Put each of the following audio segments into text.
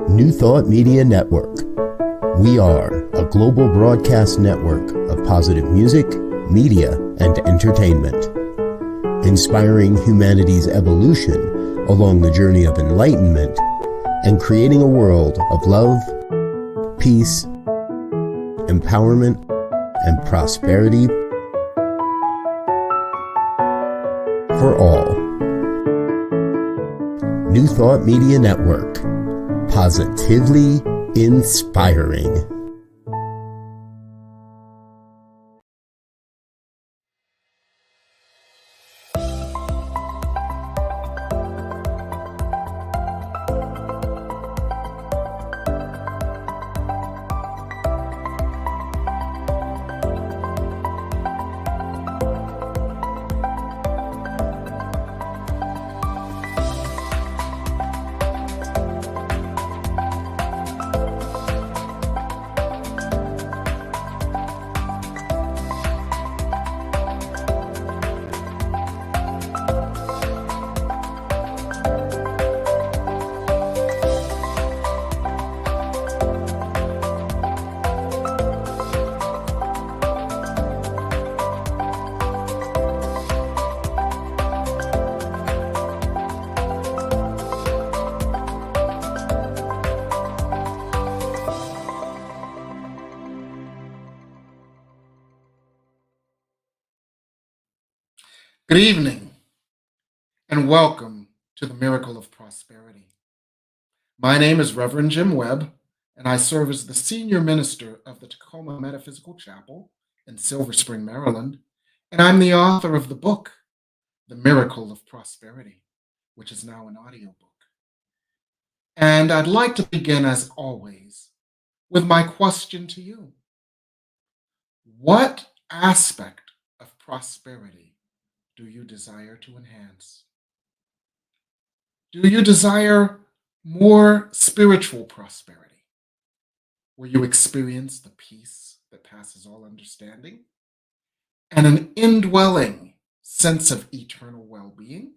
New Thought Media Network. We are a global broadcast network of positive music, media, and entertainment, inspiring humanity's evolution along the journey of enlightenment and creating a world of love, peace, empowerment, and prosperity for all. New Thought Media Network. Positively inspiring. Good evening, and welcome to the Miracle of Prosperity. My name is Reverend Jim Webb, and I serve as the Senior Minister of the Tacoma Metaphysical Chapel in Silver Spring, Maryland, and I'm the author of the book, The Miracle of Prosperity, which is now an audiobook. And I'd like to begin, as always, with my question to you. What aspect of prosperity do you desire to enhance? Do you desire more spiritual prosperity, where you experience the peace that passes all understanding and an indwelling sense of eternal well-being?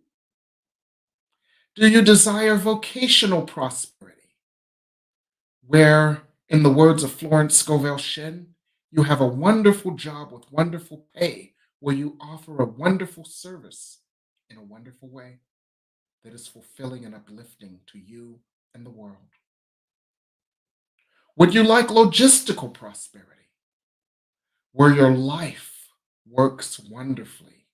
Do you desire vocational prosperity, where, in the words of Florence Scovel Shinn, you have a wonderful job with wonderful pay, where you offer a wonderful service in a wonderful way that is fulfilling and uplifting to you and the world? Would you like logistical prosperity, where your life works wonderfully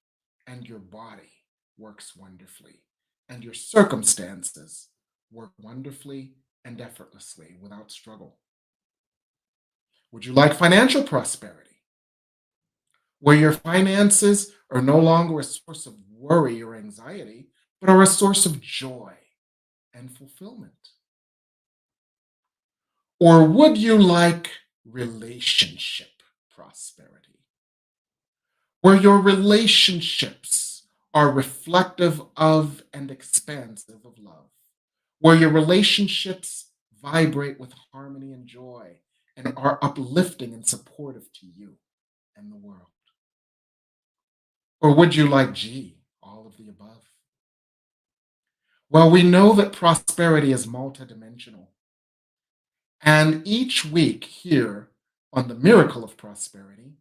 and your body works wonderfully and your circumstances work wonderfully and effortlessly without struggle? Would you like financial prosperity, where your finances are no longer a source of worry or anxiety, but are a source of joy and fulfillment? Or would you like relationship prosperity, where your relationships are reflective of and expansive of love, where your relationships vibrate with harmony and joy and are uplifting and supportive to you and the world? Or would you like G, all of the above? Well, we know that prosperity is multidimensional. And each week here on the Miracle of Prosperity,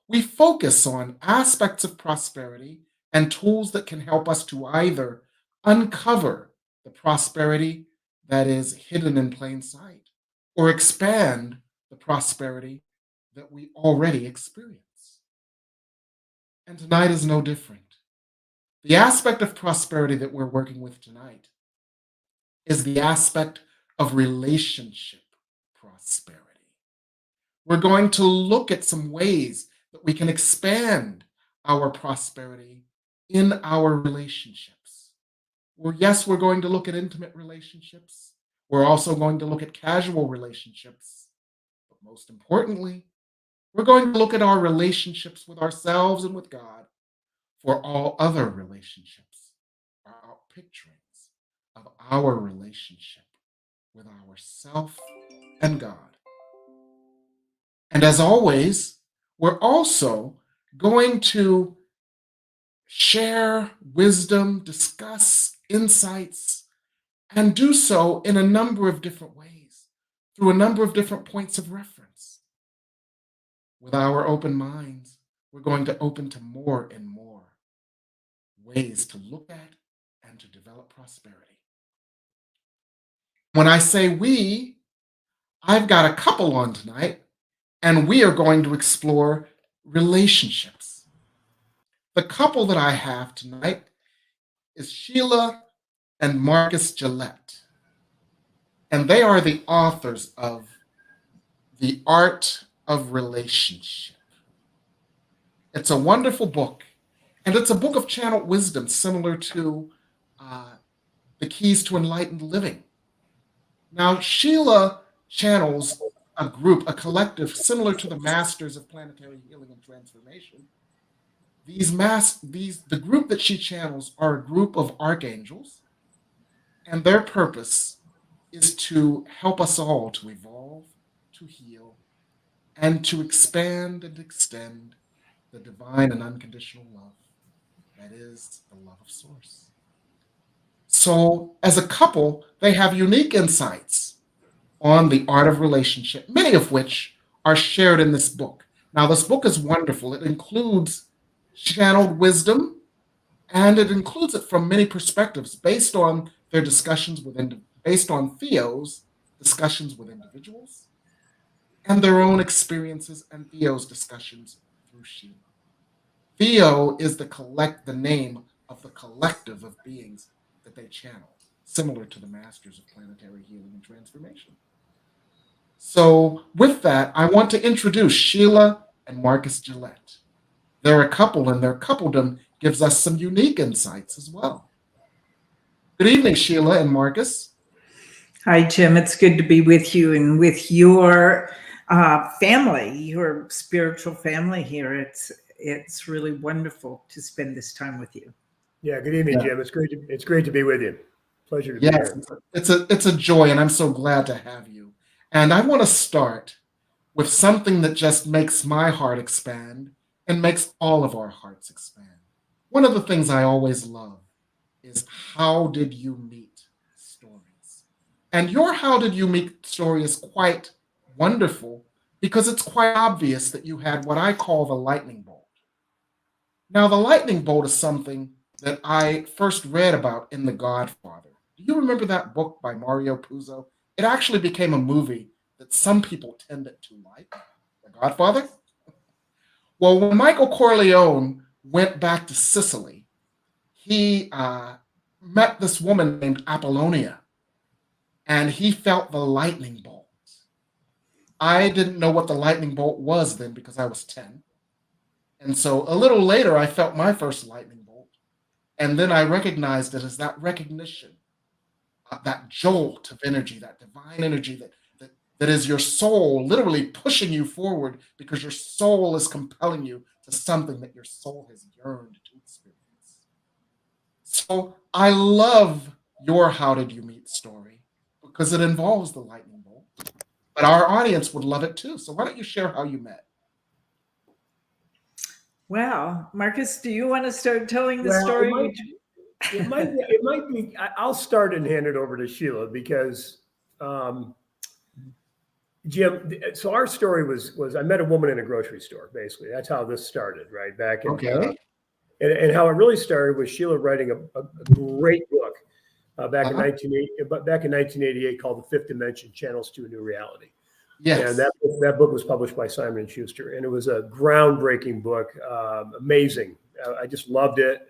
we focus on aspects of prosperity and tools that can help us to either uncover the prosperity that is hidden in plain sight or expand the prosperity that we already experience. And tonight is no different. The aspect of prosperity that we're working with tonight is the aspect of relationship prosperity. We're going to look at some ways that we can expand our prosperity in our relationships. Yes, we're going to look at intimate relationships. We're also going to look at casual relationships. But most importantly, we're going to look at our relationships with ourselves and with God, for all other relationships are outpicturings of our relationship with ourself and God. And as always, we're also going to share wisdom, discuss insights, and do so in a number of different ways. through a number of different points of reference. With our open minds, we're going to open to more and more ways to look at and to develop prosperity. When I say we, I've got a couple on tonight, and we are going to explore relationships. The couple that I have tonight is Sheila and Marcus Gillette, and they are the authors of The Art of Relationship. It's a wonderful book, and it's a book of channeled wisdom similar to The Keys to Enlightened Living. Now, Sheila channels a group, a collective similar to the Masters of Planetary Healing and Transformation. The group that she channels are a group of archangels, and their purpose is to help us all to evolve, to heal, and to expand and extend the divine and unconditional love that is the love of Source. So, as a couple, they have unique insights on the art of relationship, many of which are shared in this book. Now, this book is wonderful. It includes channeled wisdom, and it includes it from many perspectives based on their discussions based on Theo's discussions with individuals and their own experiences and Theo's discussions through Sheila. Theo is the name of the collective of beings that they channel, similar to the Masters of Planetary Healing and Transformation. So with that, I want to introduce Sheila and Marcus Gillette. They're a couple, and their coupledom gives us some unique insights as well. Good evening, Sheila and Marcus. Hi, Jim. It's good to be with you and with your family, your spiritual family here. It's really wonderful to spend this time with you. Yeah. Good evening, Jim. It's great to be with you. Pleasure to be here. It's a joy, and I'm so glad to have you. And I want to start with something that just makes my heart expand and makes all of our hearts expand. One of the things I always love is how did you meet stories? And your how did you meet story is quite wonderful because it's quite obvious that you had what I call the lightning bolt. Now, the lightning bolt is something that I first read about in The Godfather. Do you remember that book by Mario Puzo? It actually became a movie that some people tended to like, The Godfather. Well, when Michael Corleone went back to Sicily, he met this woman named Apollonia, and he felt the lightning bolt. I didn't know what the lightning bolt was then because I was 10. And so a little later, I felt my first lightning bolt. And then I recognized it as that recognition, that jolt of energy, that divine energy that is your soul literally pushing you forward because your soul is compelling you to something that your soul has yearned to experience. So I love your How Did You Meet story because it involves the lightning bolt, but our audience would love it too. So why don't you share how you met? Well, Marcus, do you want to start telling the story? It might be. I'll start and hand it over to Sheila because, Jim. So our story was I met a woman in a grocery store. Basically, that's how this started, right back in. Okay. And how it really started was Sheila writing a great book back in 1988 called The Fifth Dimension: Channels to a New Reality. Yes. And that book was published by Simon & Schuster, and it was a groundbreaking book, amazing. I just loved it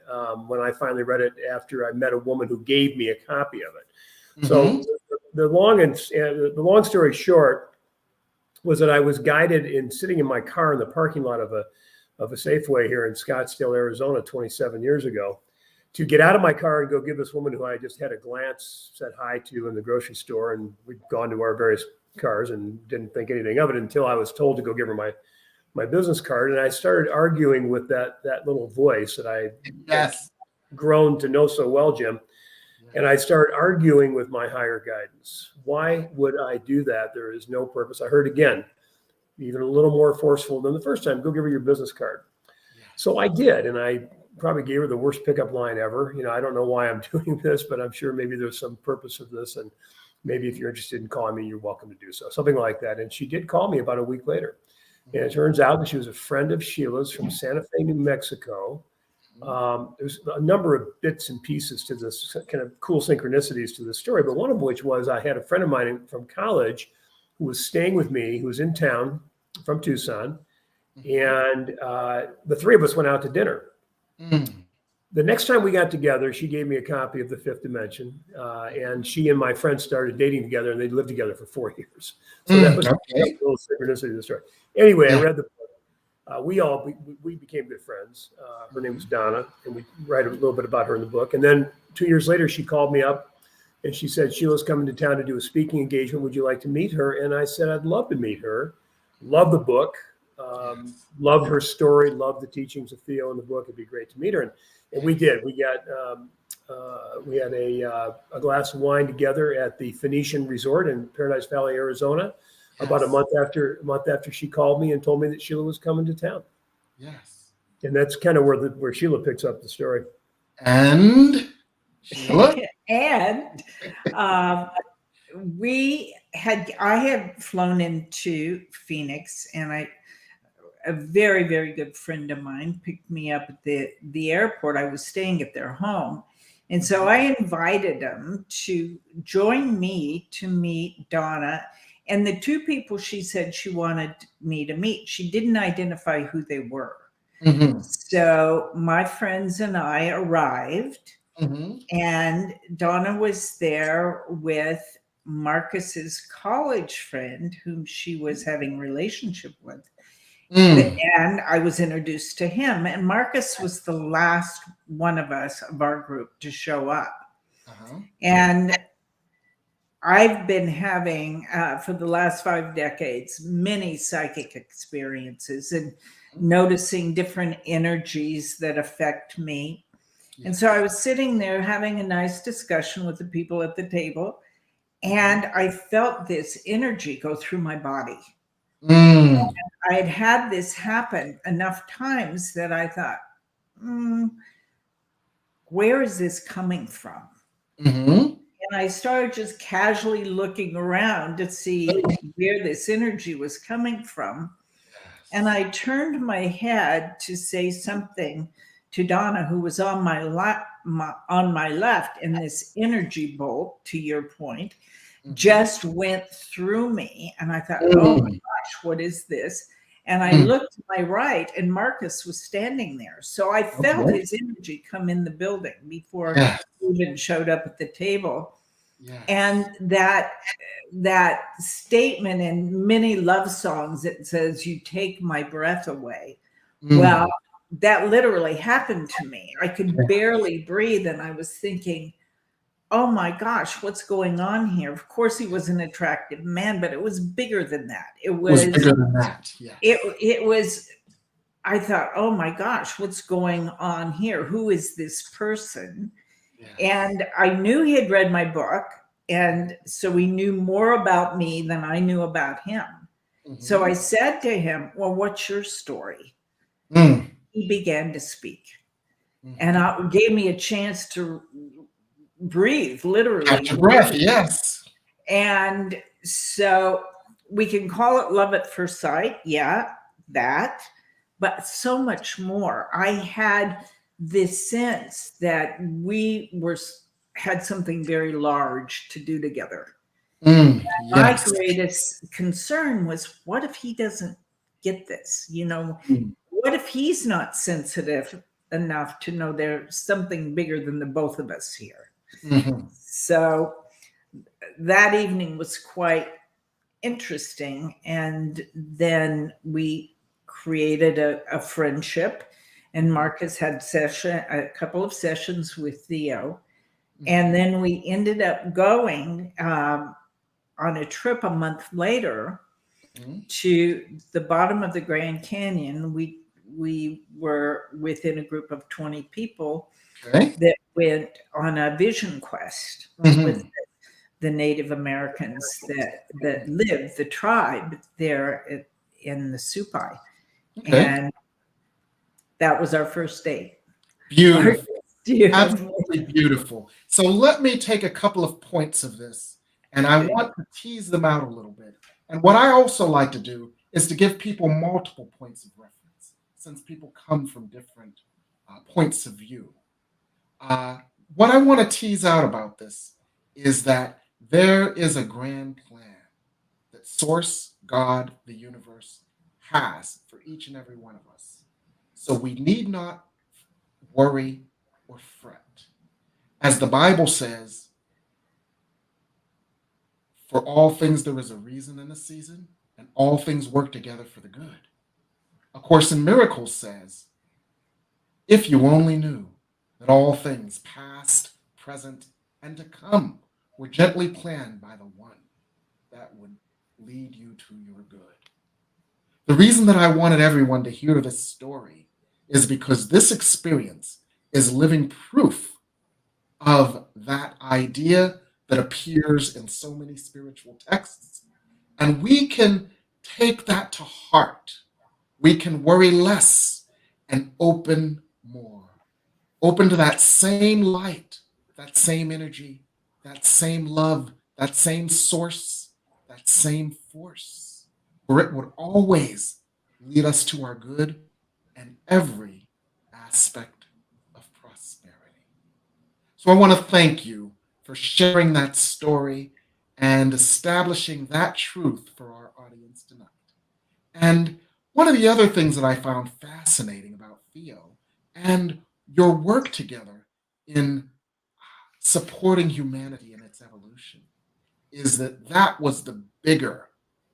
when I finally read it after I met a woman who gave me a copy of it. So the long story short was that I was guided in sitting in my car in the parking lot of a Safeway here in Scottsdale, Arizona, 27 years ago, to get out of my car and go give this woman who I just had a glance, said hi to in the grocery store, and we'd gone to our various cars and didn't think anything of it until I was told to go give her my business card. And I started arguing with that little voice that I had grown to know so well, Jim. And I started arguing with my higher guidance. Why would I do that? There is no purpose. I heard again, even a little more forceful than the first time, go give her your business card. So I did. And I probably gave her the worst pickup line ever. I don't know why I'm doing this, but I'm sure maybe there's some purpose of this. And Maybe if you're interested in calling me, you're welcome to do so. Something like that. And she did call me about a week later. And it turns out that she was a friend of Sheila's from Santa Fe, New Mexico. There's a number of bits and pieces to this, kind of cool synchronicities to this story, but one of which was I had a friend of mine from college who was staying with me, who was in town from Tucson, and the three of us went out to dinner. The next time we got together, she gave me a copy of The Fifth Dimension, and she and my friend started dating together, and they lived together for 4 years. So that was a little synchronicity of the story. Anyway, I read the book. We became good friends. Her name was Donna, and we write a little bit about her in the book. And then 2 years later, she called me up, and she said, Sheila's coming to town to do a speaking engagement. Would you like to meet her? And I said, I'd love to meet her. Love the book. Loved her story. Loved the teachings of Theo in the book. It'd be great to meet her. And we did. We had a glass of wine together at the Phoenician Resort in Paradise Valley, Arizona. About a month after she called me and told me that Sheila was coming to town. Yes. And that's kind of where Sheila picks up the story. And Sheila? And I had flown into Phoenix, and a very, very good friend of mine picked me up at the airport. I was staying at their home. And so I invited them to join me to meet Donna. And the two people she said she wanted me to meet, she didn't identify who they were. So my friends and I arrived, and Donna was there with Marcus's college friend, whom she was having a relationship with. And I was introduced to him. And Marcus was the last one of us, of our group, to show up. And I've been having, for the last 5 decades, many psychic experiences and noticing different energies that affect me. And so I was sitting there having a nice discussion with the people at the table, and I felt this energy go through my body. I had had this happen enough times that I thought, where is this coming from? And I started just casually looking around to see where this energy was coming from. And I turned my head to say something to Donna, who was on my left, and this energy bolt, to your point, just went through me. And I thought, oh my gosh, what is this? And I looked to my right, and Marcus was standing there. So I felt his energy come in the building before he even showed up at the table. And that statement in many love songs, it says, "You take my breath away." Well, that literally happened to me. I could barely breathe, and I was thinking, oh my gosh, what's going on here? Of course, he was an attractive man, but it was bigger than that. It was bigger than that. Yeah. It was, I thought, oh my gosh, what's going on here? Who is this person? And I knew he had read my book. And so he knew more about me than I knew about him. So I said to him, well, what's your story? He began to speak. And it gave me a chance to breathe, literally. Catch your breath, yes. And so we can call it love at first sight. Yeah, that. But so much more. I had this sense that we had something very large to do together. My greatest concern was, what if he doesn't get this? What if he's not sensitive enough to know there's something bigger than the both of us here? So that evening was quite interesting. And then we created a friendship, and Marcus had a couple of sessions with Theo. And then we ended up going on a trip a month later to the bottom of the Grand Canyon. We were within a group of 20 people that went on a vision quest with the Native Americans that live, the tribe there in the Supai. And that was our first date. Beautiful. Absolutely beautiful. So let me take a couple of points of this And I want to tease them out a little bit. And what I also like to do is to give people multiple points of reference, since people come from different points of view. What I want to tease out about this is that there is a grand plan that Source, God, the universe has for each and every one of us. So we need not worry or fret. As the Bible says, for all things there is a reason and a season, and all things work together for the good. A Course in Miracles says, if you only knew that all things past, present, and to come were gently planned by the one that would lead you to your good. The reason that I wanted everyone to hear this story is because this experience is living proof of that idea that appears in so many spiritual texts. And we can take that to heart. We can worry less and open more. Open to that same light, that same energy, that same love, that same source, that same force, where it would always lead us to our good and every aspect of prosperity. So I want to thank you for sharing that story and establishing that truth for our audience tonight. And one of the other things that I found fascinating about Theo and your work together in supporting humanity in its evolution is that that was the bigger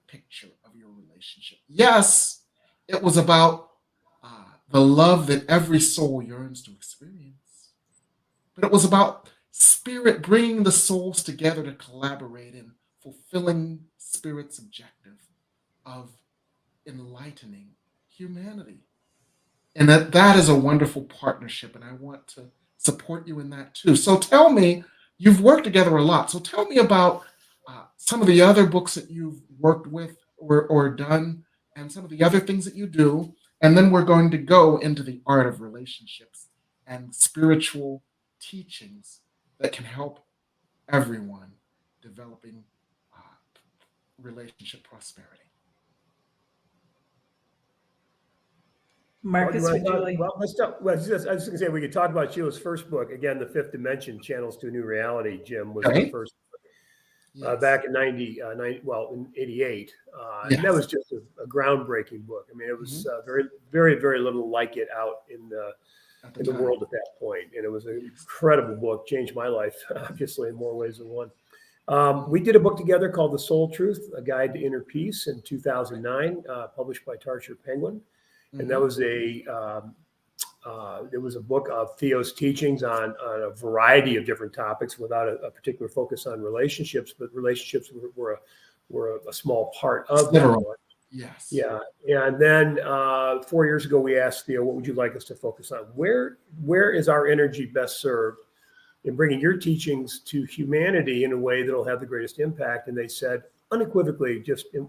picture of your relationship. Yes, it was about the love that every soul yearns to experience, but it was about spirit bringing the souls together to collaborate in fulfilling spirit's objective of enlightening humanity. And that is a wonderful partnership, and I want to support you in that too. So tell me, you've worked together a lot. So tell me about some of the other books that you've worked with or done, and some of the other things that you do. And then we're going to go into the art of relationships and spiritual teachings that can help everyone developing relationship prosperity. Marcus, would you like? Well, let's talk. Well, I was just going to say we could talk about Sheila's first book again, "The Fifth Dimension: Channels to a New Reality." Jim was Okay. the first Yes. back in in '88, Yes. and that was just a groundbreaking book. I mean, it was very, very, very little like it out in the world at that point, and it was an incredible book. Changed my life, obviously, in more ways than one. We did a book together called "The Soul Truth: A Guide to Inner Peace" in 2009, published by Tarcher Penguin. And that was it was a book of Theo's teachings on a variety of different topics without a particular focus on relationships, but relationships were a small part of that book. Yes. Yeah. And then 4 years ago, we asked Theo, what would you like us to focus on? Where is our energy best served in bringing your teachings to humanity in a way that'll have the greatest impact? And they said unequivocally, just in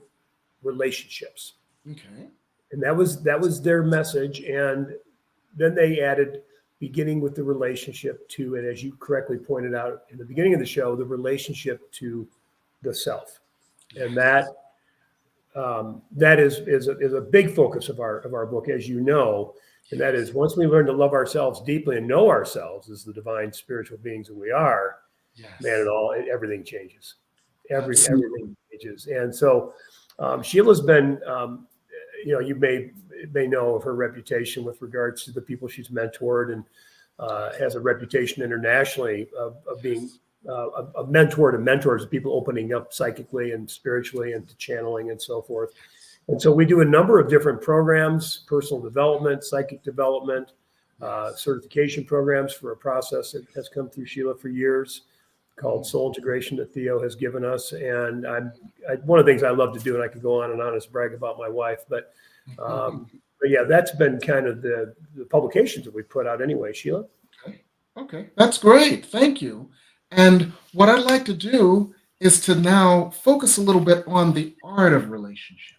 relationships. Okay. And that was their message. And then they added, beginning with the relationship to, and as you correctly pointed out in the beginning of the show, the relationship to the self. And that is a big focus of our book, as you know. And that is, once we learn to love ourselves deeply and know ourselves as the divine spiritual beings that we are, man, everything changes. Everything changes. And so Sheila's been, you may know of her reputation with regards to the people she's mentored, and has a reputation internationally of being a mentor to mentors, people opening up psychically and spiritually and to channeling and so forth. And so we do a number of different programs: personal development, psychic development, certification programs for a process that has come through Sheila for years, called Soul Integration, that Theo has given us. And one of the things I love to do, and I could go on and on, is brag about my wife, but yeah, that's been kind of the publications that we put out anyway, Sheila. Okay, that's great. Thank you. And what I'd like to do is to now focus a little bit on the art of relationship.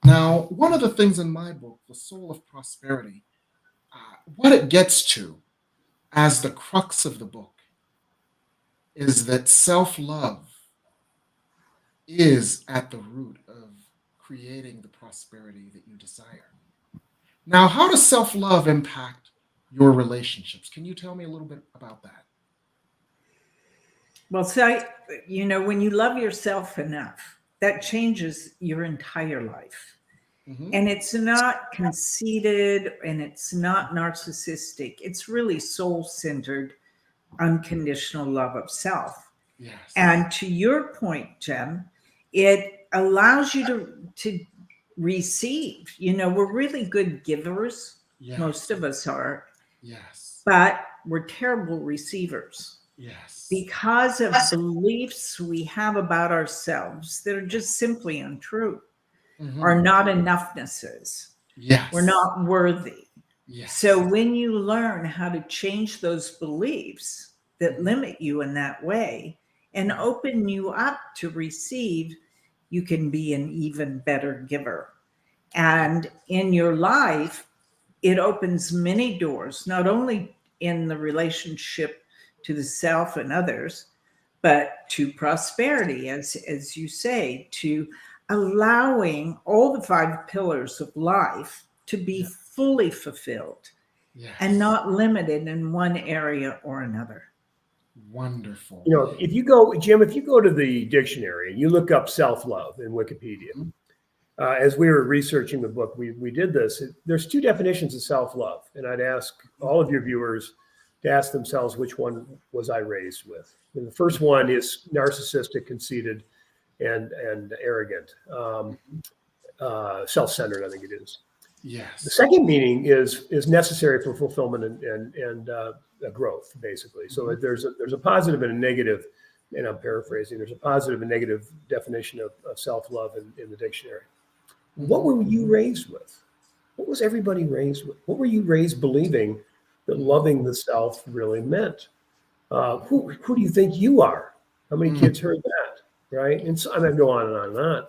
Now, one of the things in my book, The Soul of Prosperity, what it gets to as the crux of the book is that self-love is at the root of creating the prosperity that you desire. Now, how does self-love impact your relationships? Can you tell me a little bit about that? Well, so, when you love yourself enough, that changes your entire life. Hmm. And it's not conceited and it's not narcissistic. It's really soul centered, unconditional love of self. Yes. And to your point, Jem, it allows you to receive. We're really good givers. Most Yes. of us are, Yes. but we're terrible receivers Yes. because of beliefs we have about ourselves that are just simply untrue, Hmm. are not enoughnesses. We're Yes. not worthy. So Yes. when you learn how to change those beliefs that Mhm. limit you in that way and Mhm. open you up to receive, you can be an even better giver. And in your life, it opens many doors, not only in the relationship to the self and others, but to prosperity, as you say, to allowing all the 5 pillars of life to be Yeah. fully fulfilled and Yes. not limited in one area or another. Wonderful. You know, if you go, Jim, if you go to the dictionary and you look up self-love in Wikipedia, Mhm. as we were researching the book, we did this. There's 2 definitions of self-love, and I'd ask all of your viewers to ask themselves which one was I raised with. And the first one is narcissistic, conceited, and arrogant, self-centered. I think it is. The Yes. second meaning is necessary for fulfillment and growth, basically. So Mhm. there's a positive and a negative, and I'm paraphrasing. There's a positive and negative definition of self-love in the dictionary. What Mhm. were you raised with? What was everybody raised with? What were you raised believing that Mhm. loving the self really meant? Who do you think you are? How many Mm. kids heard that, right? And so I'm going to go on and on and on.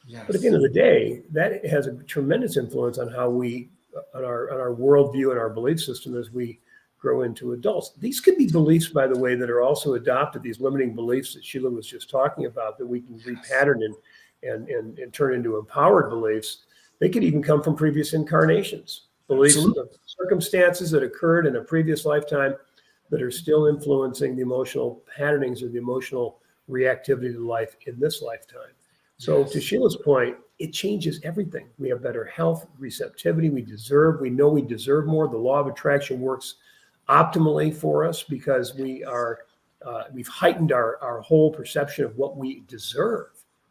But at the Yes. end of the day, that has a tremendous influence on how we, on our worldview and our belief system as we grow into adults. These could be beliefs, by the way, that are also adopted. These limiting beliefs that Sheila was just talking about, that we can Yes. repattern and turn into empowered beliefs. They could even come from previous incarnations, beliefs Absolutely. of circumstances that occurred in a previous lifetime that are still influencing the emotional patternings or the emotional reactivity to life in this lifetime. So to Yes. Sheila's point, it changes everything. We have better health, receptivity. We know we deserve more. The law of attraction works optimally for us because we've heightened our whole perception of what we deserve,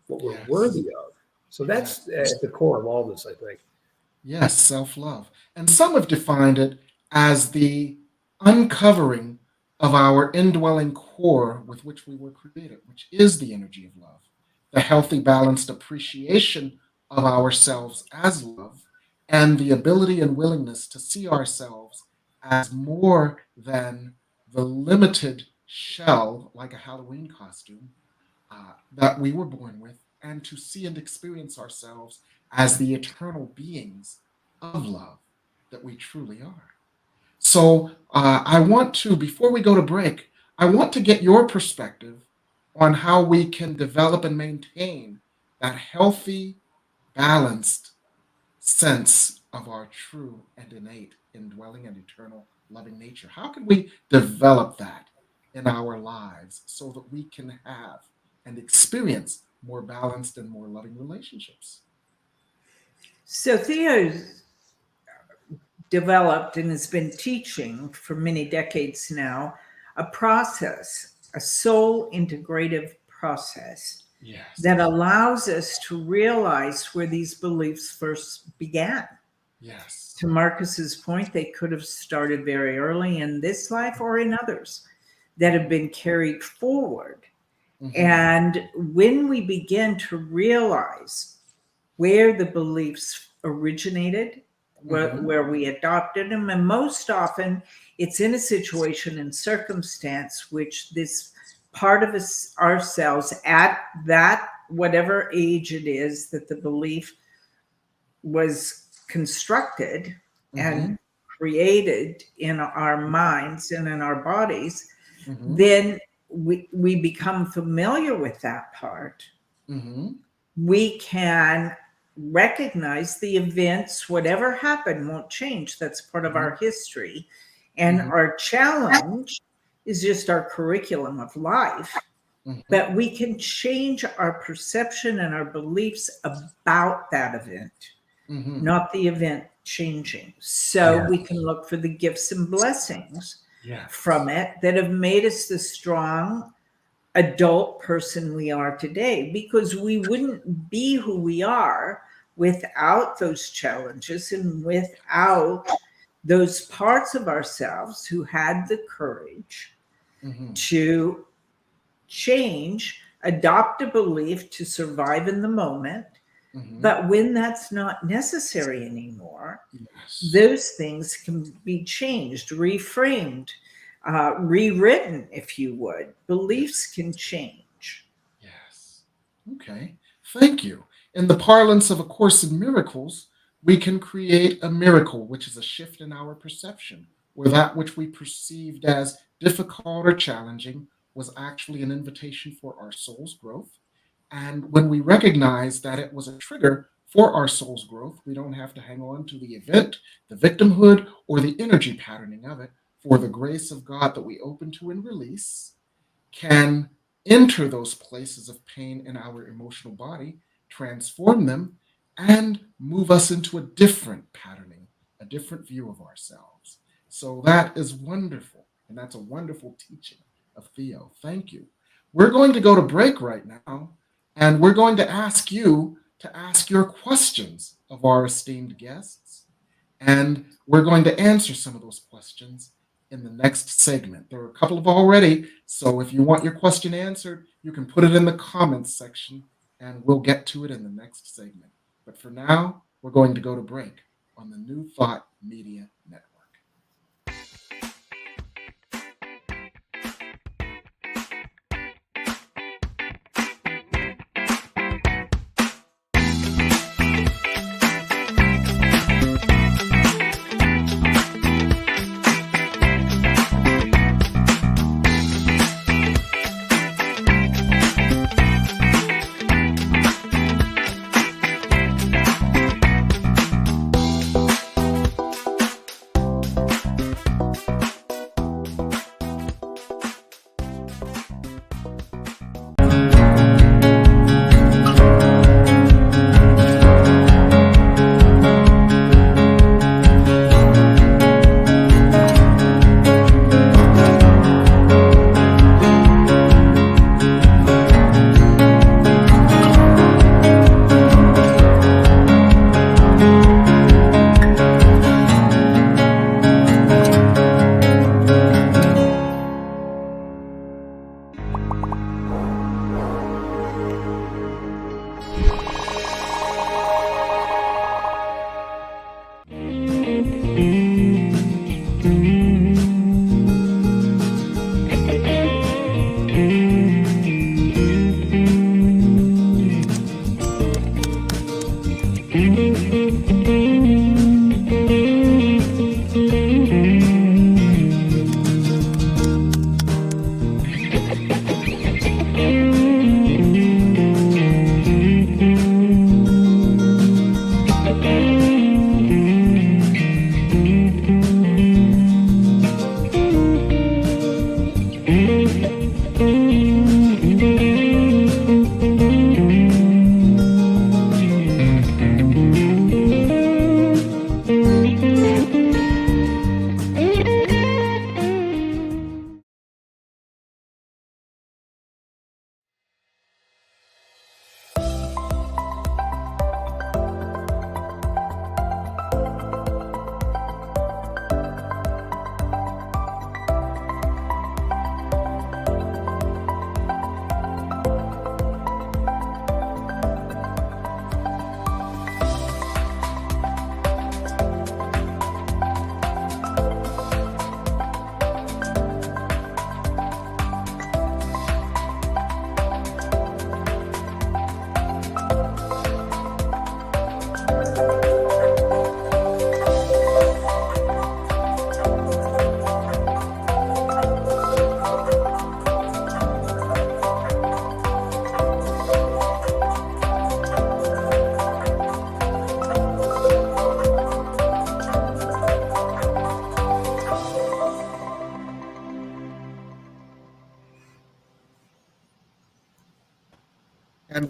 what we're Yes. worthy of. So that's Exactly. at the core of all this, I think. Yes. Self-love. And some have defined it as the uncovering of our indwelling core with which we were created, which is the energy of love, the healthy, balanced appreciation of ourselves as love, and the ability and willingness to see ourselves as more than the limited shell, like a Halloween costume, that we were born with, and to see and experience ourselves as the eternal beings of love that we truly are. So, I want to, before we go to break, I want to get your perspective on how we can develop and maintain that healthy, balanced sense of our true and innate indwelling and eternal loving nature. How can we develop that in our lives so that we can have and experience more balanced and more loving relationships? So Theo's developed and has been teaching for many decades now a process, a soul integrative process Yes. that allows us to realize where these beliefs first began. Yes. To Marcus's point, they could have started very early in this life or in others that have been carried forward. Hmm. And when we begin to realize where the beliefs originated, Hmm. where we adopted them, and most often it's in a situation and circumstance which this part of us ourselves at that whatever age it is that the belief was constructed Hmm. and created in our minds and in our bodies, Hmm. then we become familiar with that part Mm-hmm. We can recognize the events, whatever happened won't change. That's part of our history. And our challenge is just our curriculum of life. But we can change our perception and our beliefs about that event, not the event changing. So we can look for the gifts and blessings from it that have made us the strong adult person we are today, because we wouldn't be who we are without those challenges and without those parts of ourselves who had the courage to change, adopt a belief to survive in the moment. But when that's not necessary anymore, those things can be changed, reframed, rewritten, if you would. Beliefs can change. Yes. Okay. Thank you. In the parlance of A Course in Miracles, we can create a miracle, which is a shift in our perception, where that which we perceived as difficult or challenging was actually an invitation for our soul's growth. And when we recognize that it was a trigger for our soul's growth, we don't have to hang on to the event, the victimhood, or the energy patterning of it. For the grace of God that we open to and release can enter those places of pain in our emotional body, transform them, and move us into a different patterning, a different view of ourselves. So that is wonderful. And that's a wonderful teaching of Theo. Thank you. We're going to go to break right now, and we're going to ask you to ask your questions of our esteemed guests. And we're going to answer some of those questions in the next segment. There are a couple of already, so if you want your question answered, you can put it in the comments section, and we'll get to it in the next segment. But for now, we're going to go to break on the New Thought Media Network.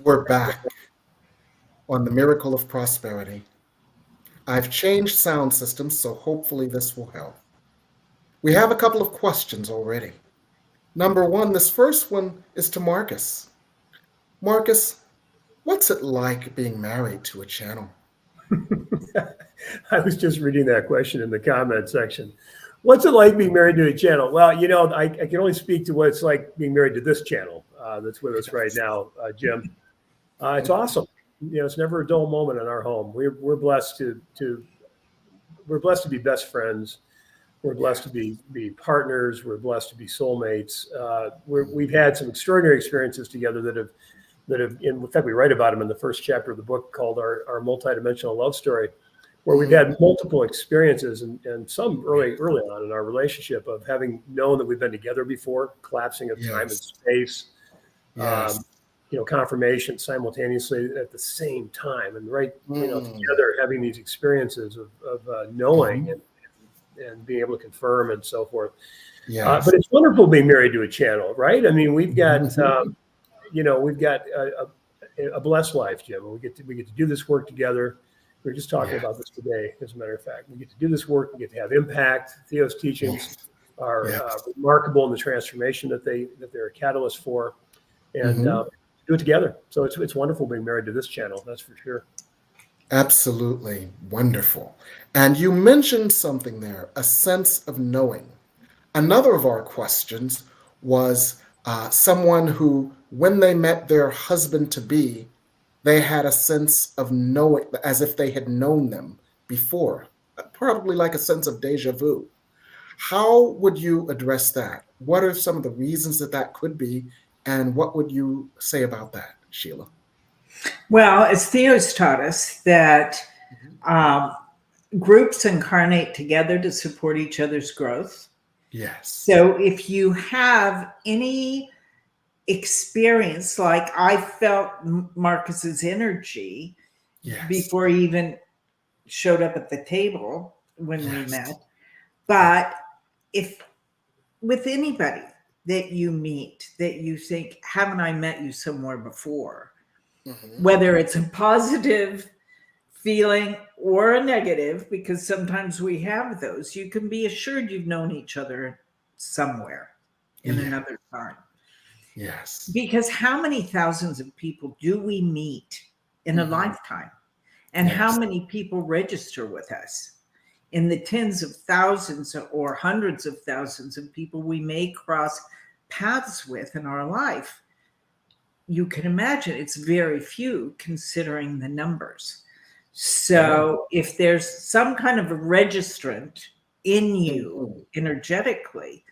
We're back on the miracle of prosperity. I've changed sound systems, so hopefully this will help. We have a couple of questions already. Number one, this first one is to Marcus. Marcus, what's it like being married to a channel? I was just reading that question in the comment section. What's it like being married to a channel? Well, I can only speak to what it's like being married to this channel that's with us right now, Jim. It's awesome. It's never a dull moment in our home. We're blessed to be best friends. We're blessed to be partners. We're blessed to be soulmates. We've had some extraordinary experiences together that have, in fact, we write about them in the first chapter of the book called our multidimensional love story, where we've had multiple experiences and some early on in our relationship of having known that we've been together before, collapsing of time and space, confirmation simultaneously at the same time, and together having these experiences of knowing and being able to confirm and so forth. But it's wonderful being married to a channel, right? I mean, we've got we've got a blessed life, Jim. We get to do this work together. We were just talking about this today, as a matter of fact. We get to do this work. We get to have impact. Theo's teachings are remarkable in the transformation that they're a catalyst for, and do it together. So it's wonderful being married to this channel. That's for sure. Absolutely wonderful. And you mentioned something there, a sense of knowing. Another of our questions was someone who, when they met their husband-to-be, they had a sense of knowing, as if they had known them before, probably like a sense of deja vu. How would you address that? What are some of the reasons that could be, and what would you say about that, Sheila? Well, as Theo's taught us, that groups incarnate together to support each other's growth. Yes. So if you have any experience, like I felt Marcus's energy before he even showed up at the table when we met. But if with anybody that you meet that you think, haven't I met you somewhere before? Whether it's a positive feeling or a negative, because sometimes we have those, you can be assured you've known each other somewhere in another time. Yes. Because how many thousands of people do we meet in a lifetime? And how many people register with us? In the tens of thousands or hundreds of thousands of people we may cross paths with in our life. You can imagine it's very few considering the numbers. So if there's some kind of a registrant in you energetically,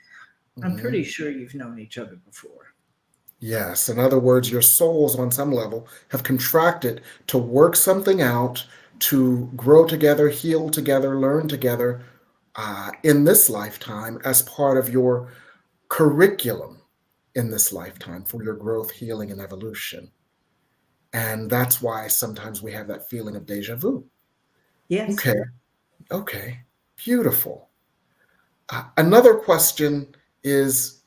I'm pretty sure you've known each other before. Yes. In other words, your souls on some level have contracted to work something out, to grow together, heal together, learn together in this lifetime as part of your curriculum in this lifetime for your growth, healing, and evolution. And that's why sometimes we have that feeling of deja vu. Yes. Okay. Beautiful. Another question is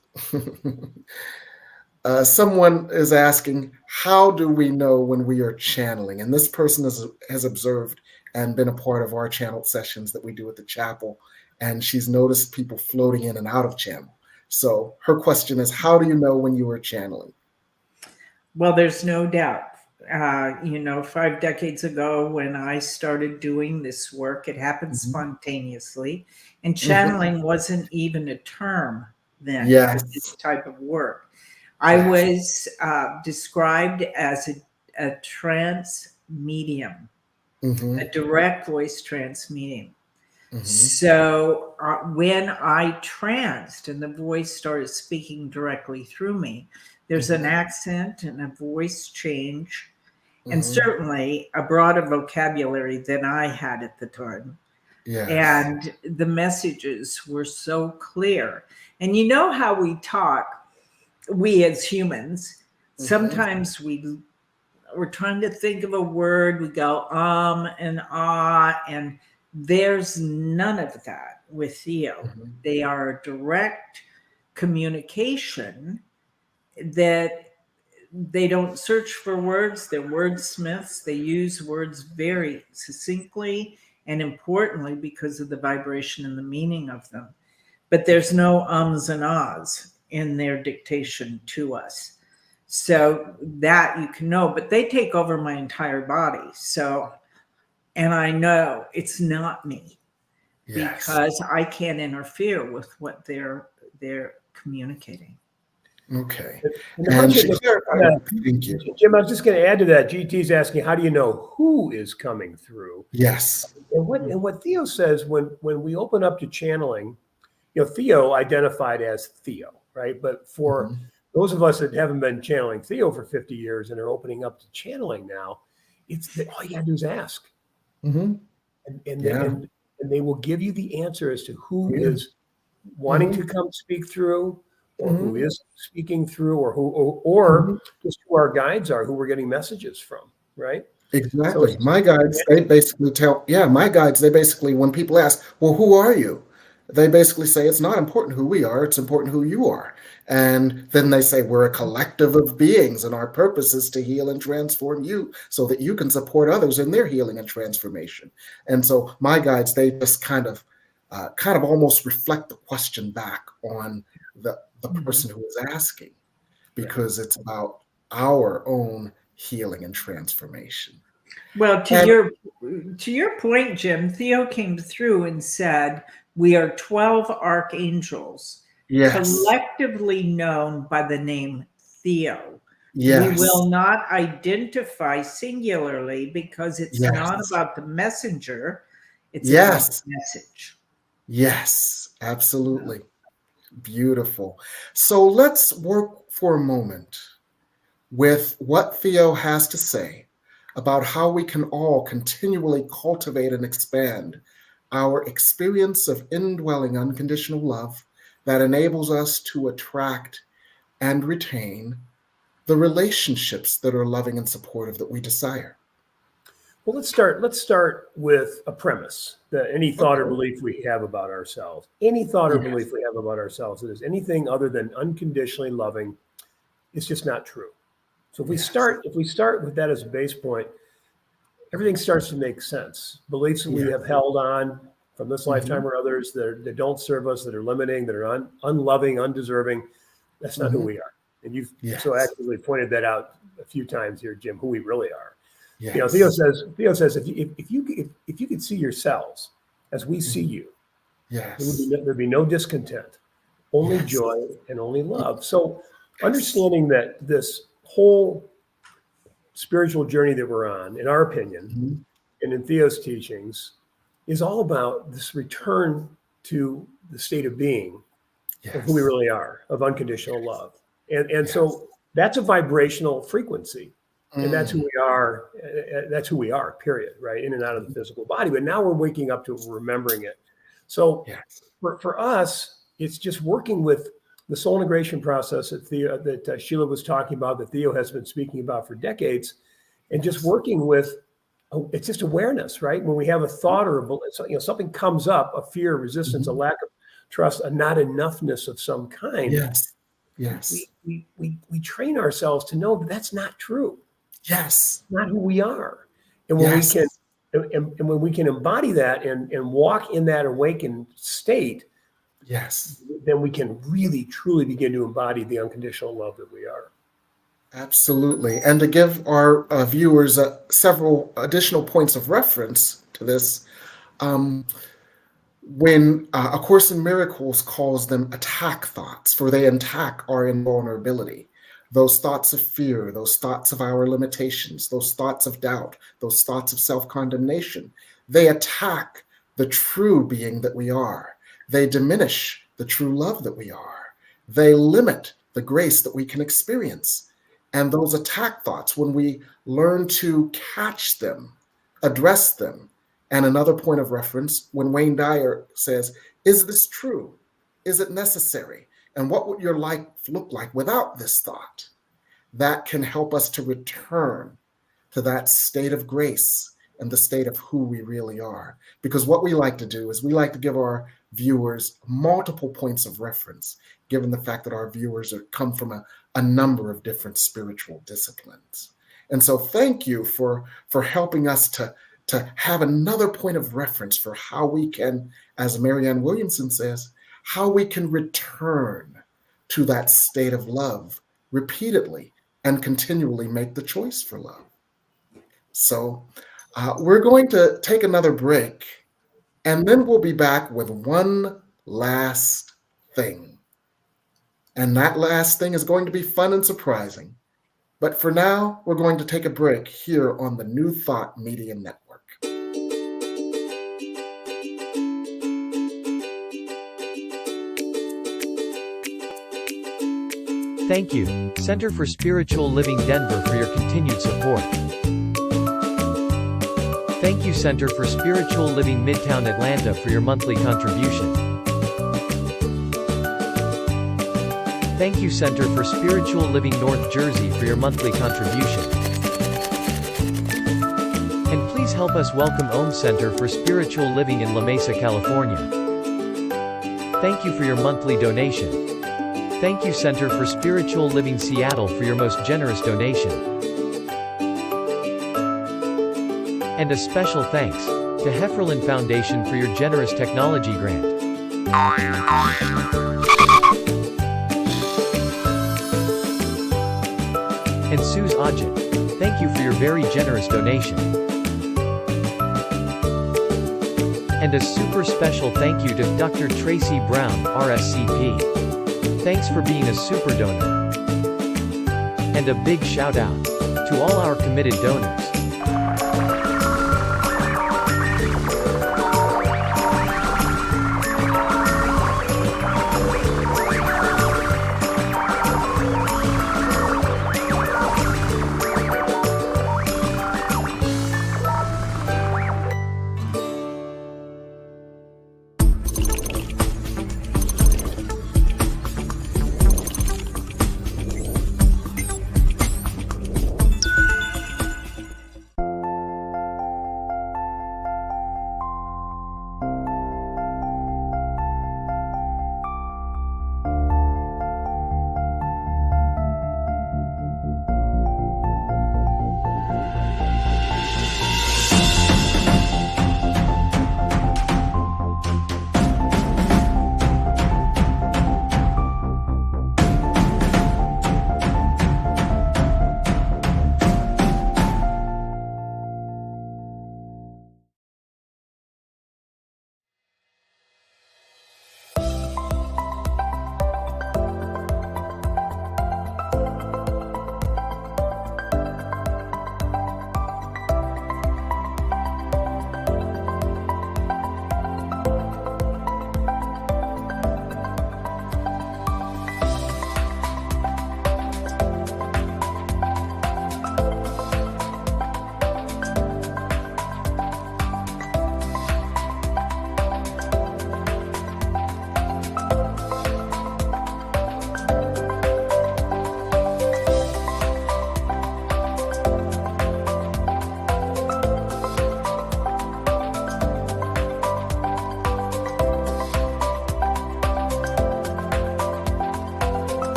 someone is asking, how do we know when we are channeling? And this person has observed and been a part of our channel sessions that we do at the chapel. And she's noticed people floating in and out of channel. So her question is, how do you know when you are channeling? Well, there's no doubt. 5 decades ago when I started doing this work, it happened spontaneously. And channeling wasn't even a term then for this type of work. I was described as a trance medium, a direct voice trance medium. So when I tranced and the voice started speaking directly through me, there's an accent and a voice change, and certainly a broader vocabulary than I had at the time. And the messages were so clear. And you know how we talk, we as humans, sometimes we're trying to think of a word, we go and ah, and there's none of that with Theo. They are a direct communication that they don't search for words. They're wordsmiths. They use words very succinctly and importantly because of the vibration and the meaning of them. But there's no ums and ahs in their dictation to us. So that you can know, but they take over my entire body. So, and I know it's not me because I can't interfere with what they're communicating. Okay. And Thank you. Jim, I was just going to add to that. GT's asking, how do you know who is coming through? Yes. And what Theo says when we open up to channeling, Theo identified as Theo, right? But for those of us that haven't been channeling Theo for 50 years and are opening up to channeling now, it's that all you got to do is ask. And they will give you the answer as to who is wanting to come speak through, or who is speaking through, or just who our guides are, who we're getting messages from, right? Exactly. So my guides, they basically, when people ask, well, who are you? They basically say it's not important who we are, it's important who you are. And then they say we're a collective of beings and our purpose is to heal and transform you so that you can support others in their healing and transformation. And so my guides, they just kind of almost reflect the question back on the person who is asking, because it's about our own healing and transformation. Well, to your point, Jim, Theo came through and said, we are 12 archangels, collectively known by the name Theo. We will not identify singularly because it's not about the messenger, it's about the message. Yes, absolutely. Beautiful. So let's work for a moment with what Theo has to say about how we can all continually cultivate and expand our experience of indwelling unconditional love that enables us to attract and retain the relationships that are loving and supportive that we desire. Well, let's start with a premise that any thought or belief we have about ourselves, that is anything other than unconditionally loving, is just not true. So if we start with that as a base point, everything starts to make sense. Beliefs that we have held on from this lifetime or others that don't serve us, that are limiting, that are unloving, undeserving, that's not who we are. And you've so actively pointed that out a few times here, Jim, who we really are. Theo says if you could see yourselves as we see you, there'd be no discontent, only joy and only love. So understanding that this whole spiritual journey that we're on, in our opinion, and in Theo's teachings, is all about this return to the state of being of who we really are, of unconditional love. And so that's a vibrational frequency. And that's who we are. That's who we are, period, right? In and out of the physical body. But now we're waking up to remembering it. So for us, it's just working with the soul integration process that Sheila was talking about, that Theo has been speaking about for decades, and just working with, it's just awareness, right? When we have a thought or something comes up, a fear, resistance, a lack of trust, a not enoughness of some kind. We train ourselves to know that that's not true. Not who we are. And when we can, and when we can embody that and walk in that awakened state, then we can really truly begin to embody the unconditional love that we are. Absolutely. And to give our viewers several additional points of reference to this, when A Course in Miracles calls them attack thoughts, for they attack our invulnerability. Those thoughts of fear, those thoughts of our limitations, those thoughts of doubt, those thoughts of self-condemnation, they attack the true being that we are. They diminish the true love that we are. They limit the grace that we can experience. And those attack thoughts, when we learn to catch them, address them, and another point of reference, when Wayne Dyer says, is this true? Is it necessary? And what would your life look like without this thought? That can help us to return to that state of grace and the state of who we really are. Because what we like to do is we like to give our viewers multiple points of reference, given the fact that our viewers come from a number of different spiritual disciplines. And so thank you for helping us to have another point of reference for how we can, as Marianne Williamson says, how we can return to that state of love repeatedly and continually make the choice for love. So we're going to take another break, and then we'll be back with one last thing. And that last thing is going to be fun and surprising. But for now, we're going to take a break here on the New Thought Media Network. Thank you, Center for Spiritual Living Denver, for your continued support. Thank you, Center for Spiritual Living Midtown Atlanta, for your monthly contribution. Thank you, Center for Spiritual Living North Jersey, for your monthly contribution. And please help us welcome Om Center for Spiritual Living in La Mesa, California. Thank you for your monthly donation. Thank you, Center for Spiritual Living Seattle, for your most generous donation. And a special thanks to Hefferlin Foundation for your generous technology grant. And Suze Ajit, thank you for your very generous donation. And a super special thank you to Dr. Tracy Brown, RSCP. Thanks for being a super donor. And a big shout out to all our committed donors.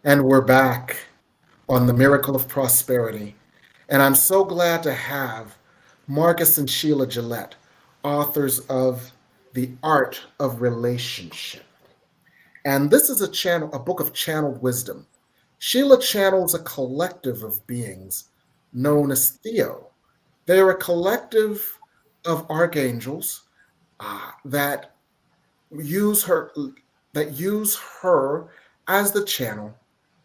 And we're back on the Miracle of Prosperity. And I'm so glad to have Marcus and Sheila Gillette, authors of The Art of Relationship. And this is a book of channeled wisdom. Sheila channels a collective of beings known as Theo. They're a collective of archangels that use her as the channel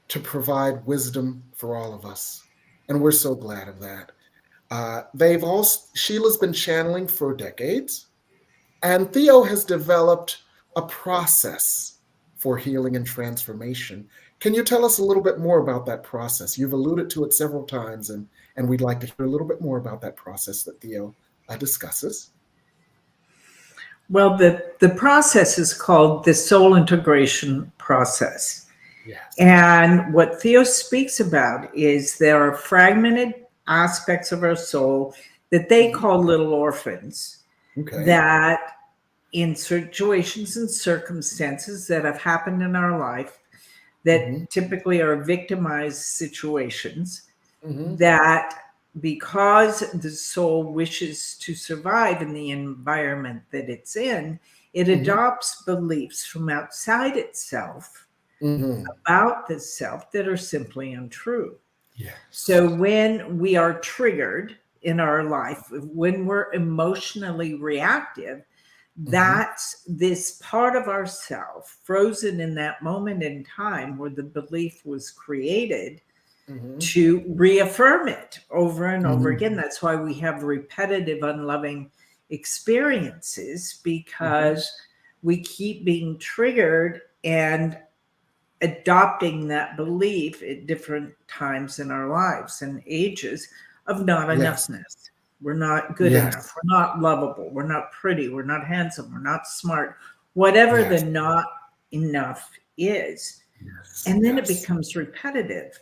to provide wisdom for all of us. And we're so glad of that. Sheila's been channeling for decades, and Theo has developed a process for healing and transformation. Can you tell us a little bit more about that process? You've alluded to it several times, and we'd like to hear a little bit more about that process that Theo discusses. Well, the process is called the soul integration process. Yes. And what Theo speaks about is there are fragmented aspects of our soul that they call little orphans Okay. that in situations and circumstances that have happened in our life that typically are victimized situations, that because the soul wishes to survive in the environment that it's in, it adopts beliefs from outside itself about the self that are simply untrue. Yes. So when we are triggered in our life, when we're emotionally reactive, that's this part of ourself frozen in that moment in time where the belief was created to reaffirm it over and over again. That's why we have repetitive unloving experiences, because we keep being triggered and adopting that belief at different times in our lives and ages of not enoughness. We're not good enough. We're not lovable. We're not pretty. We're not handsome. We're not smart. Whatever the not enough is. And then it becomes repetitive.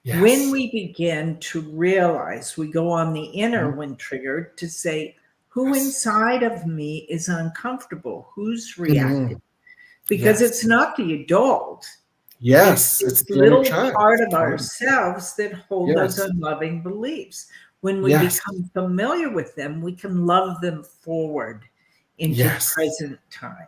When we begin to realize, we go on the inner when triggered to say, who inside of me is uncomfortable? Who's reacting? Because it's not the adult. Yes, It's it's this the inner little child. part of ourselves that hold those unloving beliefs. When we become familiar with them, we can love them forward into present time.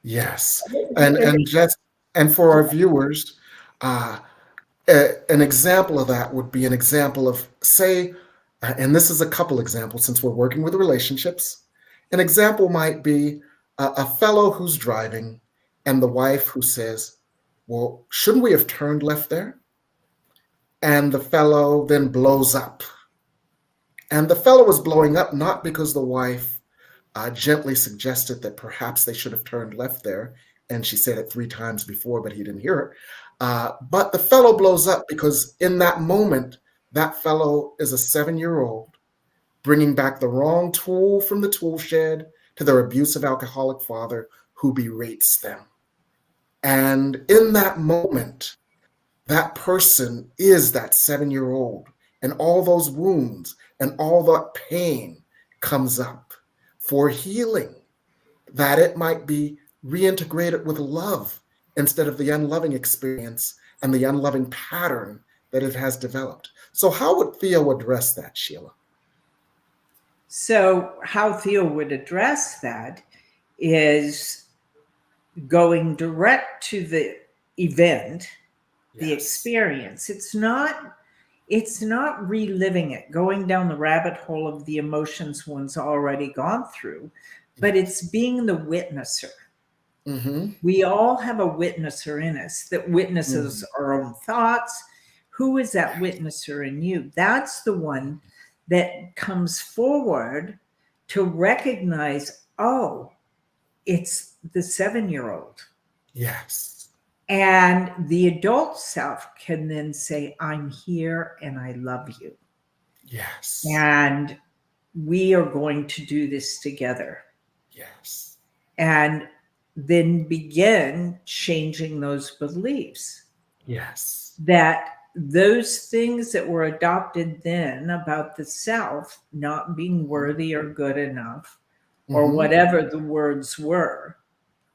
Yes, and for our viewers, an example of that would be an example of, say, and this is a couple examples since we're working with relationships. An example might be a fellow who's driving and the wife who says, well, shouldn't we have turned left there? And the fellow then blows up. And the fellow was blowing up not because the wife gently suggested that perhaps they should have turned left there, and she said it 3 times before, but he didn't hear her. But the fellow blows up because in that moment, that fellow is a 7-year-old bringing back the wrong tool from the tool shed to their abusive alcoholic father who berates them. And in that moment, that person is that 7-year-old, and all those wounds and all that pain comes up for healing, that it might be reintegrated with love instead of the unloving experience and the unloving pattern that it has developed. So how would Theo address that, Sheila? So how Theo would address that is going direct to the event, the experience. It's not reliving it, going down the rabbit hole of the emotions one's already gone through, but it's being the witnesser. We all have a witnesser in us that witnesses our own thoughts. Who is that witnesser in you? That's the one that comes forward to recognize, oh, it's the 7-year-old. Yes. And the adult self can then say, I'm here and I love you. Yes. And we are going to do this together. Yes. And then begin changing those beliefs. Yes. That those things that were adopted then about the self not being worthy or good enough, or whatever the words were,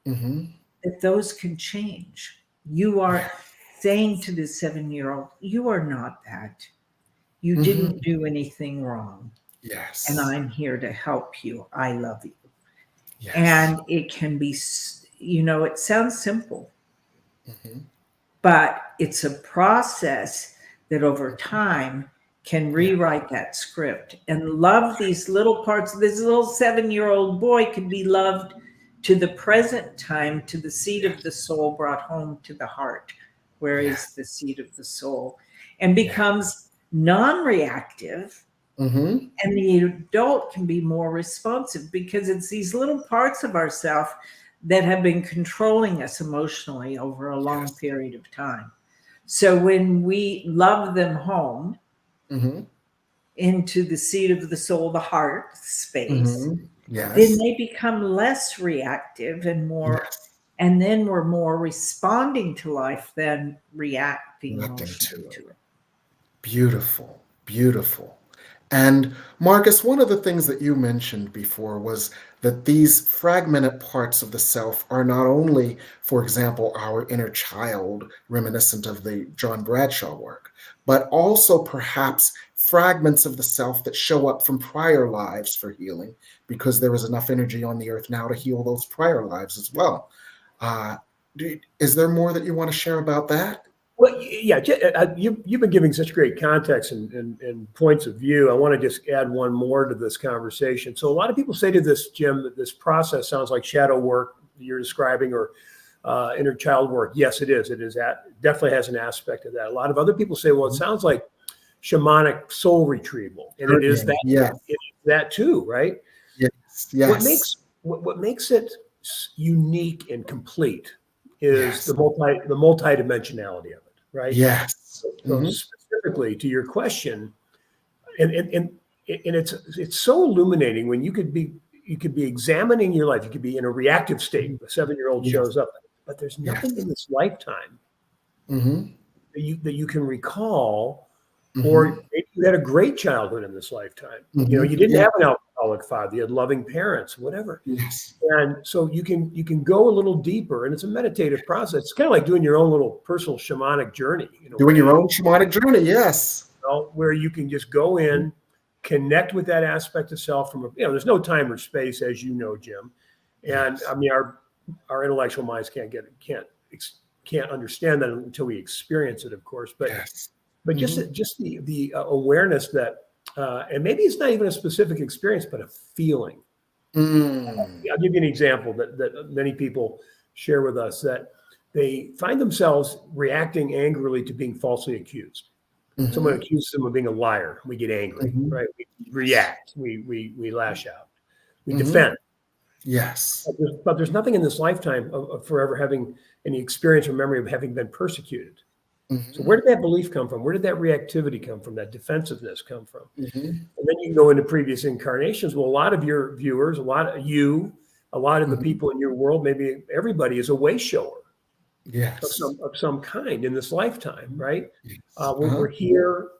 that those can change. You are saying to the 7-year-old, you are not that. You didn't do anything wrong. Yes. And I'm here to help you. I love you. Yes. And it can be, it sounds simple, but it's a process that over time can rewrite that script and love these little parts. This little 7-year-old boy can be loved to the present time, to the seat of the soul brought home to the heart, where is the seat of the soul, and becomes non-reactive. And the adult can be more responsive because it's these little parts of ourselves that have been controlling us emotionally over a long period of time. So when we love them home into the seat of the soul, the heart space, Yes. then they become less reactive and more, Yes. and then we're more responding to life than reacting Reacting emotionally to to it. Beautiful, beautiful. And Marcus, one of the things that you mentioned before was that these fragmented parts of the self are not only, for example, our inner child, reminiscent of the John Bradshaw work, but also perhaps fragments of the self that show up from prior lives for healing, because there is enough energy on the earth now to heal those prior lives as well. Is there more that you want to share about that? Well, yeah, you've been giving such great context and points of view. I want to just add one more to this conversation. So a lot of people say to this, Jim, that this process sounds like shadow work you're describing, or inner child work. Yes, it is. It is definitely has an aspect of that. A lot of other people say, well, it sounds like shamanic soul retrieval, and it is that. Yes. It is that too, right? Yes. Yes. What makes it unique and complete is Yes. the multidimensionality of it. Right. Yes. So specifically to your question, and it's so illuminating when you could be examining your life. You could be in a reactive state. A 7-year-old shows up, but there's nothing in this lifetime that you can recall, or maybe you had a great childhood in this lifetime. You know, you didn't have an alcoholic father. You had loving parents, whatever. Yes. And so you can go a little deeper, and it's a meditative process. It's kind of like doing your own little personal shamanic journey. Doing your own shamanic journey, yes. Where you can just go in, connect with that aspect of self from there's no time or space, as you know, Jim. And I mean, our intellectual minds can't understand that until we experience it, of course. But just the awareness that, and maybe it's not even a specific experience, but a feeling. I'll give you an example that many people share with us, that they find themselves reacting angrily to being falsely accused. Someone accuses them of being a liar. We get angry, right? We react. We lash out. We defend. Yes. But there's nothing in this lifetime of forever having any experience or memory of having been persecuted. So where did that belief come from? Where did that reactivity come from? That defensiveness come from? And then you can go into previous incarnations. Well, a lot of your viewers, a lot of the people in your world, maybe everybody is a way shower. Yes. Of some kind in this lifetime, right? Yes. We're here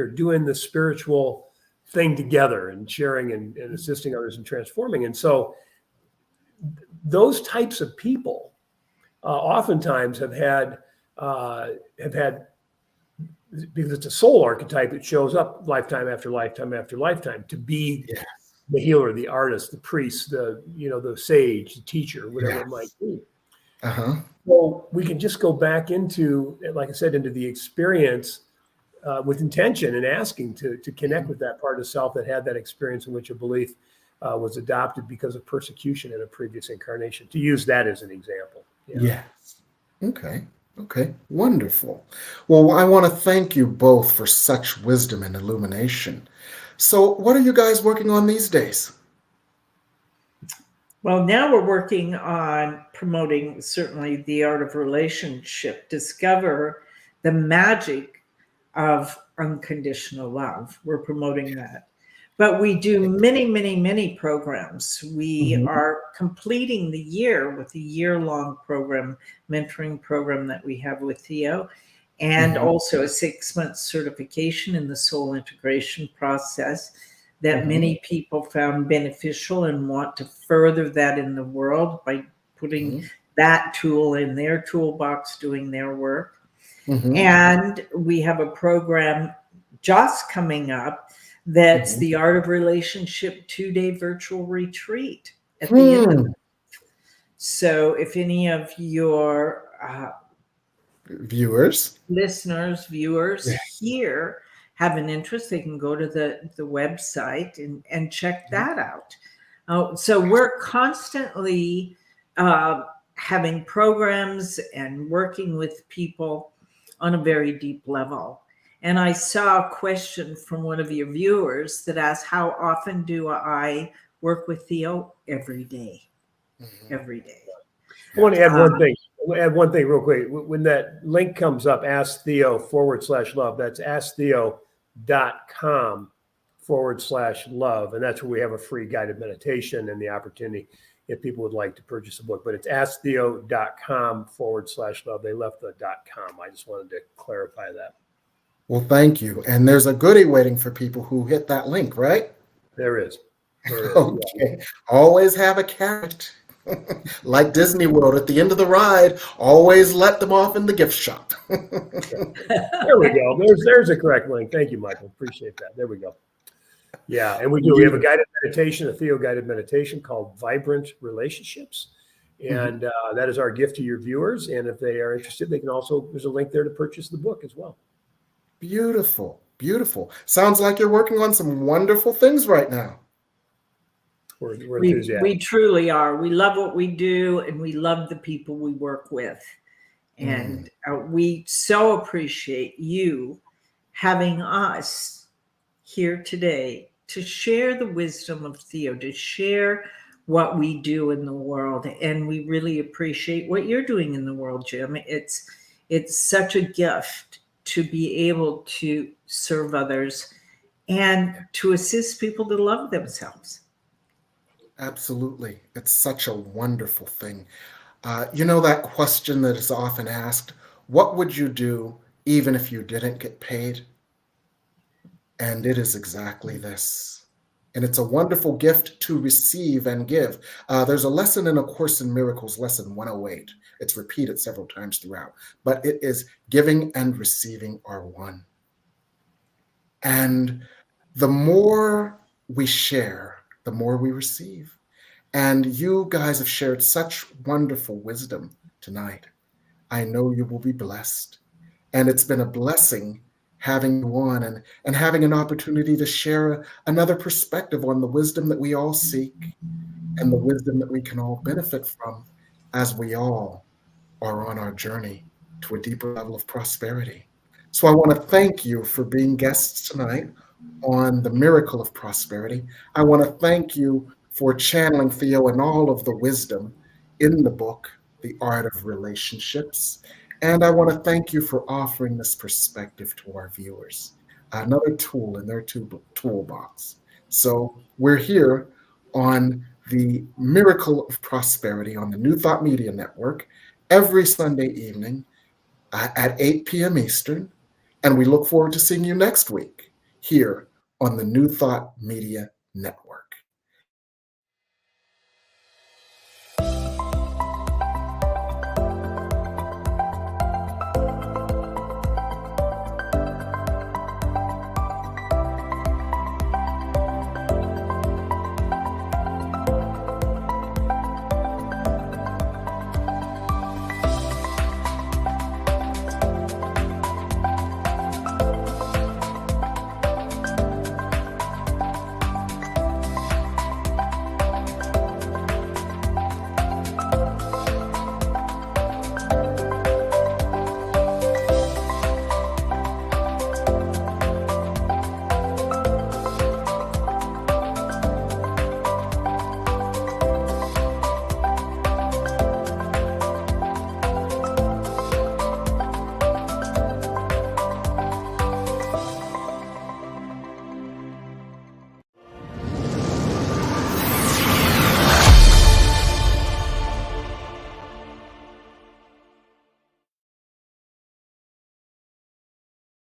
doing the spiritual thing together and sharing and assisting others and transforming. And so those types of people oftentimes have had, because it's a soul archetype that shows up lifetime after lifetime after lifetime, to be the healer, the artist, the priest, the sage, the teacher, whatever it might be. So we can just go back into, like I said, into the experience with intention and asking to connect with that part of self that had that experience in which a belief was adopted because of persecution in a previous incarnation, to use that as an example. Yes. Okay. Wonderful. Well, I want to thank you both for such wisdom and illumination. So what are you guys working on these days? Well, now we're working on promoting certainly the art of relationship, discover the magic of unconditional love. We're promoting that. But we do many, many, many programs. We are completing the year with a year-long program, mentoring program that we have with Theo, and also a 6-month certification in the soul integration process that many people found beneficial and want to further that in the world by putting that tool in their toolbox, doing their work. And we have a program just coming up that's the Art of Relationship 2-day virtual retreat at the end of it. So if any of your listeners, viewers here have an interest, they can go to the website and check that out. So we're constantly having programs and working with people on a very deep level. And I saw a question from one of your viewers that asked, how often do I work with Theo? Every day. Every day. I want to add one thing. I'll add one thing real quick. When that link comes up, Ask Theo /love, that's asktheo.com asktheo.com/love. And that's where we have a free guided meditation and the opportunity if people would like to purchase a book. But it's asktheo.com/love. They left the .com. I just wanted to clarify that. Well, thank you. And there's a goodie waiting for people who hit that link, right? There is. Okay. Always have a carrot. Like Disney World at the end of the ride, always let them off in the gift shop. There we go. There's a correct link. Thank you, Michael. Appreciate that. There we go. Yeah, and we have a guided meditation, a Theo guided meditation called Vibrant Relationships. And that is our gift to your viewers. And if they are interested, they can also, there's a link there to purchase the book as well. Beautiful. Beautiful. Sounds like you're working on some wonderful things right now. We're enthusiastic. We truly are. We love what we do, and we love the people we work with. And we so appreciate you having us here today to share the wisdom of Theo, to share what we do in the world. And we really appreciate what you're doing in the world, Jim. It's such a gift to be able to serve others and to assist people to love themselves. Absolutely. It's such a wonderful thing. You know that question that is often asked, what would you do even if you didn't get paid? And it is exactly this. And it's a wonderful gift to receive and give. There's a lesson in A Course in Miracles, lesson 108. It's repeated several times throughout, but it is giving and receiving are one. And the more we share, the more we receive. And you guys have shared such wonderful wisdom tonight. I know you will be blessed. And it's been a blessing having you on and having an opportunity to share another perspective on the wisdom that we all seek and the wisdom that we can all benefit from as we all are on our journey to a deeper level of prosperity. So I want to thank you for being guests tonight on the Miracle of Prosperity. I want to thank you for channeling Theo and all of the wisdom in the book, The Art of Relationships. And I want to thank you for offering this perspective to our viewers, another tool in their toolbox. So we're here on the Miracle of Prosperity on the New Thought Media Network every Sunday evening at 8 p.m. Eastern. And we look forward to seeing you next week here on the New Thought Media Network.